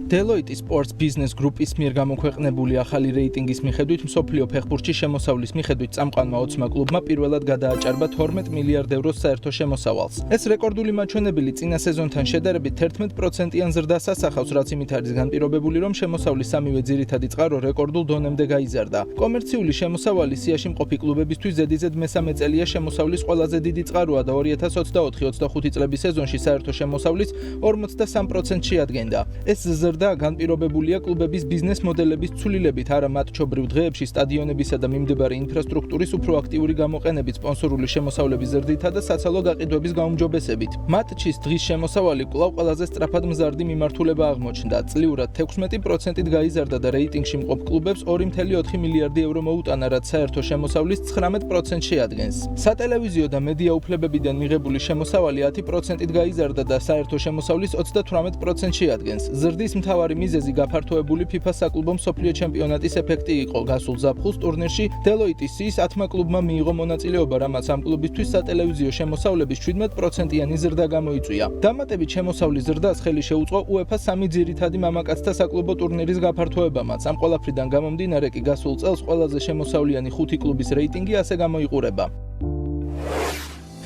Deloitte Sports Business Group-ის მიერ გამოქვეყნებული ახალი რეიტინგის მიხედვით მსოფლიო ფეხბურთში შემოსავლის მიხედვით წამყვანმა 20 კლუბმა პირველად გადააჭარბა 12 მილიარდ ევროს საერთო შემოსავალს. ეს რეკორდული მაჩვენებელი წინა სეზონთან შედარებით 11%-იან ზრდას ასახავს, რაც იმით არის განპირობებული, რომ შემოსავლის სამივე ძირითადი წყარო რეკორდულ დონემდე გაიზარდა. კომერციული შემოსავალი სიაში მყოფი კლუბებისთვის ზედიზედ მესამე წელია შემოსავლის ყველაზე დიდი წყაროა და 2024-25 წლების სეზონში საერთო შემოსავლის 43%-ში ადგენდა. ეს ზრდა განპირობებულია კლუბების ბიზნეს მოდელების ცვლილებით, არა მატჩობრივ დღეებში სტადიონებისა და მიმდებარე ინფრასტრუქტურის უფრო აქტიური გამოყენებით, სპონსორული შემოსავლების ზრდითა და საცალო გაყიდვების გაუმჯობესებით. მატჩის დღის შემოსავალი კვლავ ყველაზე სწრაფად მზარდი მიმართულება აღმოჩნდა. წლიურად 16%-ით გაიზარდა და რეიტინგში მყოფ კლუბებს 2.4 მილიარდი евро მოუტანა, რაც საერთო შემოსავლის 19%-ში ადგენს. სატელევიზიო და მედია უფლებებიდან მიღებული შემოსავალი 10%-ით გაიზარდა და საერთო შემოსავლის 38%-ში ადგენს. ზრდის მთავარი მიზეზი გაფართოებული FIFA საკლუბო მსოფლიო ჩემპიონატის ეფექტი იყო. გასულ ზაფხულს ტურნირში Deloitte-ის 10 კლუბმა მიიღო მონაწილეობა, რამაც ამ კლუბისთვის სატელევიზიო შემოსავლების 17%-იანი ზრდა გამოიწვია. დამატებით შემოსავლის ზრდას ხელი შეუწყო UEFA სამი ძირითადი მამაკაცთა საკლუბო ტურნირის გაფართოებამაც. ამ ყველაფრიდან გამომდინარე კი გასულ წელს ყველაზე შემოსავლიანი 5 კლუბის რეიტინგი ასე გამოიყურება.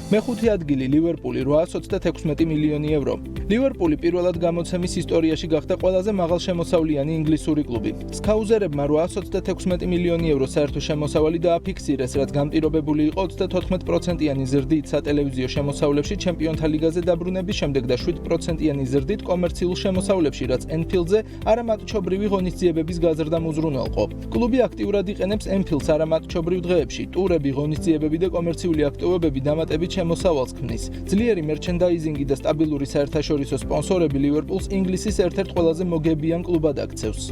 მეხუთე ადგილი ლივერპული 826 მილიონი евро. ლივერპული პირველად გამოცემის ისტორიაში გახდა ყველაზე მაღალშემოსავლიანი ინგლისური კლუბი. სკაუზერებმა 826 მილიონი евро საერთო შემოსავალი დააფიქსირეს, რაც განპირობებული იყო 34%-იანი ზრდით სატელევიზიო შემოსავლებში ჩემპიონთა ლიგაზე დაბრუნების შემდეგ და 7%-იანი ზრდით კომერციულ შემოსავლებში, რაც Anfieldზე არამატჩობრივი ღონისძიებების გაზრდამ უზრუნველყო. კლუბი აქტიურად იყენებს Anfields არამატჩობრივ დღეებში. ტურები, ღონისძიებები და კომერციული აქტივობები დამატებით შემოსავალს ქმნის. ძლიერი მერჩენდაიზინგი და სტაბილური საერთაშორისო სპონსორები ლივერპულს ინგლისის ერთ-ერთ ყველაზე მოგებიან კლუბად აქცევს.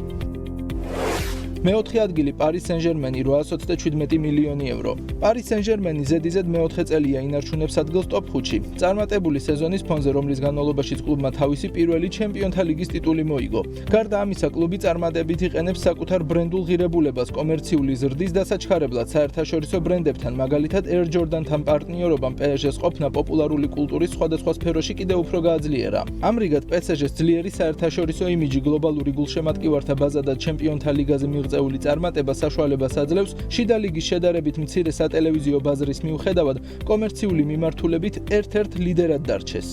მეოთხე ადგილი Paris Saint-Germain 827 მილიონი евро. Paris Saint-Germain ზედიზედ მეოთხე წელია ინარჩუნებს ადგილს ტოპ 5-ში. წარმატებული სეზონის ფონზე, რომლის განმავლობაშიც კლუბმა თავისი პირველი ჩემპიონთა ლიგის ტიტული მოიგო. გარდა ამისა, კლუბი წარმატებით იყენებს საკუთარ ბრენდულ ღირებულებას კომერციული ზრდის დასაჩქარებლად საერთაშორისო ბრენდებთან, მაგალითად Air Jordan-თან პარტნიორობამ PSG-ს ყოფნა პოპულარული კულტურის სხვადასხვა სფეროში კიდევ უფრო გააძლიერა. ამრიგად PSG-ს ძლიერი საერთაშორისო იმიჯი, გლობალური გულშემატკივართა ბაზა და ჩემპიონთა ლიგაზე მიღწეული წარმატება საშუალებას აძლევს შიდა ლიგის შედარებით მცირე სატელევიზიო ბაზრის მიუხედავად კომერციული მიმართულებით ერთ-ერთ ლიდერად დარჩეს.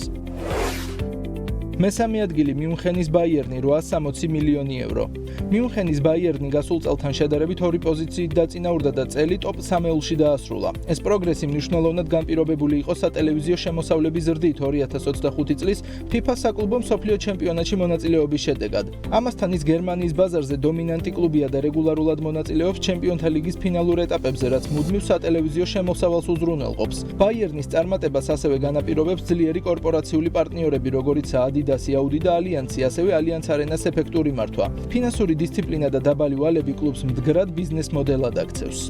მესამე ადგილი მიუნხენის ბაიერნი 860 მილიონი евро. მიუნხენის ბაიერნი გასულ წელთან შედარებით 2 პოზიციით დაწინაურდა და წელი ტოპ 3-ში დაასრულა. ეს პროგრესი მნიშვნელოვნად განპირობებული იყო სატელევიზიო შემოსავლების ზრდით 2025 წლის FIFA საკლუბო მსოფლიო ჩემპიონატში მონაწილეობის შედეგად. ამასთან ის გერმანიის ბაზარზე დომინანტი კლუბია და რეგულარულად მონაწილეობს ჩემპიონთა ლიგის ფინალურ ეტაპებზე, რაც მუდმივ სატელევიზიო შემოსავალს უზრუნველყოფს. ბაიერნის წარმატებას ასევე განაპირობებს ძლიერი კორპორაციული პარტნიორები, როგორიცაა Adidas, Audi და Allianz, ასევე Allianz Arena-ს ეფექტური მართვა. ფინანსური დისციპლინა და დაბალი ვალები კლუბს მდგრად ბიზნეს მოდელად აქცევს.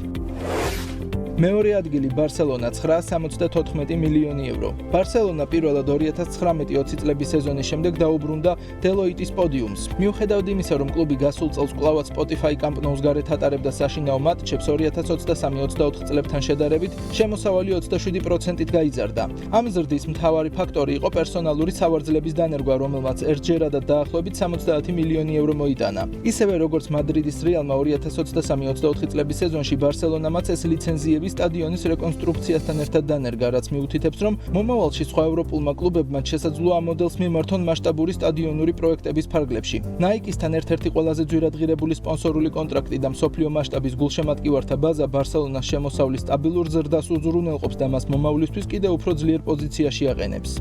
მეორე ადგილი ბარსელონა 974 მილიონი евро. ბარსელონა პირველად 2019-20 წლების სეზონის შემდეგ დაუბრუნდა Deloitte-ის პოდიუმს. მიუხედავად იმისა, რომ კლუბი გასულ წელს კვლავაც Spotify Camp Nou-ს გარეთ ატარებდა საშინაო მატჩებს 2023-24 წლებთან შედარებით, შემოსავალი 27%-ით გაიზარდა. ამ ზრდის მთავარი ფაქტორი იყო პერსონალური სავარძლების დანერგვა, რომელმაც ერთჯერადად დაახლოებით 70 მილიონი евро მოიტანა. ისევე როგორც მადრიდის რეალმა 2023-24 წლების სეზონში ბარსელონამაც ეს ლიცენზიები სტადიონის რეკონსტრუქციასთან ერთად დანერგა, რაც მიუთითებს, რომ მომავალში სხვა ევროპულმა კლუბებმა შესაძლოა ამ მოდელს მიმართონ მასშტაბური სტადიონური პროექტების ფარგლებში. Nike-სთან ერთ-ერთი ყველაზე ძვირადღირებული სპონსორული კონტრაქტი და მსოფლიო მასშტაბის გულშემატკივართა ბაზა ბარსელონას შემოსავლის სტაბილურ ზრდას უზრუნველყოფს და მას მომავლისთვის კიდევ უფრო ძლიერ პოზიციაში აყენებს.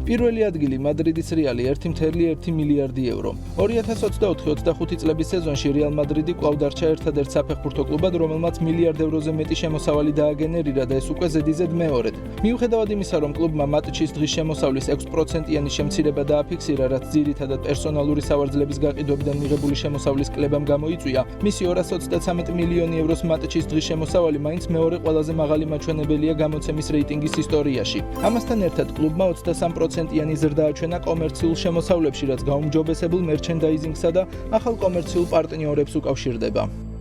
პირველი ადგილი მადრიდის რეალი 1.1 მილიარდი евро. 2024-25 წლების სეზონში რეალ მადრიდი კვლავ დარჩა ერთადერთ საფეხბურთო კლუბად, რომელმაც მილიარდ ევროზე მეტი შემოსავალი დააგენერირა და ეს უკვე ზედიზედ მეორედ. მიუხედავად იმისა, რომ კლუბმა მატჩის დღის შემოსავლის 6%-იანი შემცირება დააფიქსირა, რაც ძირითადად პერსონალური სავარძლების გაყიდვებიდან მიღებული შემოსავლის კლებამ გამოიწვია, მისი 233 მილიონი ევროს მატჩის დღის შემოსავალი მაინც მეორე ყველაზე მაღალი მაჩვენებელია გამოცემის რეიტინგის ისტორიაში. ამასთან ერთად კლუბმა 23%-იანი ზრდა აჩვენა კომერციულ შემოსავლებში, რაც გაუმჯობესებულ მერჩენდაიზინგსა და ახალ კომერციულ პარტნიორებს უკავშირდება.